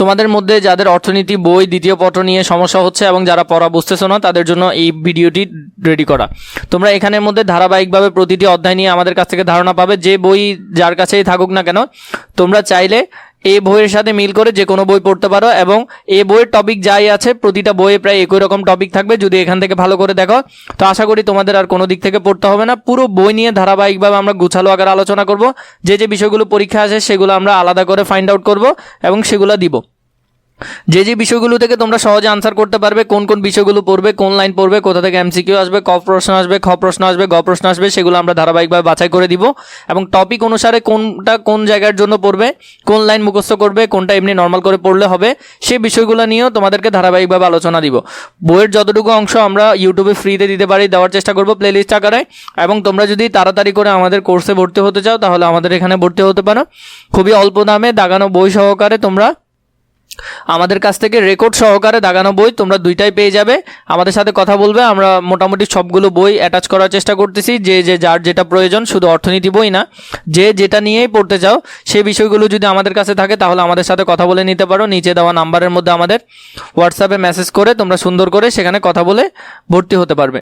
তোমাদের মধ্যে যাদের অর্থনীতি বই দ্বিতীয় পত্র নিয়ে সমস্যা হচ্ছে এবং যারা পড়া বুঝতেছো না তাদের জন্য এই ভিডিওটি রেডি করা। তোমরা এখানের মধ্যে ধারাবাহিকভাবে প্রতিটি অধ্যায় নিয়ে আমাদের কাছ থেকে ধারণা পাবে। যে বই যার কাছেই থাকুক না কেন, তোমরা চাইলে এই বইয়ের সাথে মিল করে যে কোনো বই পড়তে পারো এবং এই বইয়ের টপিক যাই আছে প্রতিটা বইয়ে প্রায় একই রকম টপিক থাকবে। যদি এখান থেকে ভালো করে দেখো তো আশা করি তোমাদের আর কোনো দিক থেকে পড়তে হবে না। পুরো বই নিয়ে ধারাবাহিকভাবে আমরা গুছালো আকারে আলোচনা করব। যে যে বিষয়গুলো পরীক্ষা আসে সেগুলো আমরা আলাদা করে ফাইন্ড আউট করব এবং সেগুলো দিব। যে যে বিষয়গুলো থেকে তোমরা সহজে আনসার করতে পারবে, কোন কোন বিষয়গুলো পড়বে, কোন লাইন পড়বে, কোথা থেকে এমসিকিউ আসবে, ক প্রশ্ন আসবে, খ প্রশ্ন আসবে, গ প্রশ্ন আসবে, সেগুলো আমরা ধারাবাহিকভাবে বাছাই করে দিব এবং টপিক অনুসারে কোনটা কোন জায়গার জন্য পড়বে, কোন লাইন মুখস্থ করবে, কোনটা এমনি নর্মাল করে পড়লে হবে, সেই বিষয়গুলো নিয়েও তোমাদেরকে ধারাবাহিকভাবে আলোচনা দিব। বইয়ের যতটুকু অংশ আমরা ইউটিউবে ফ্রিতে দিতে পারি দেওয়ার চেষ্টা করব প্লেলিস্ট আকারে। এবং তোমরা যদি তাড়াতাড়ি করে আমাদের কোর্সে ভর্তি হতে চাও তাহলে আমাদের এখানে ভর্তি হতে পারো। খুবই অল্প দামে দাগানো বই সহকারে তোমরা আমাদের কাছ থেকে রেকর্ড সহকারে দাগানো বই তোমরা দুইটাই পেয়ে যাবে। আমাদের সাথে কথা বলবে, আমরা মোটামুটি সবগুলো বই অ্যাটাচ করার চেষ্টা করতেছি। যে যার যেটা প্রয়োজন, শুধু অর্থনীতি বই না, যে যেটা নিয়েই পড়তে চাও সেই বিষয়গুলো যদি আমাদের কাছে থাকে তাহলে আমাদের সাথে কথা বলে নিতে পারো। নিচে দেওয়া নাম্বারের মধ্যে আমাদের হোয়াটসঅ্যাপে মেসেজ করে তোমরা সুন্দর করে সেখানে কথা বলে ভর্তি হতে পারবে।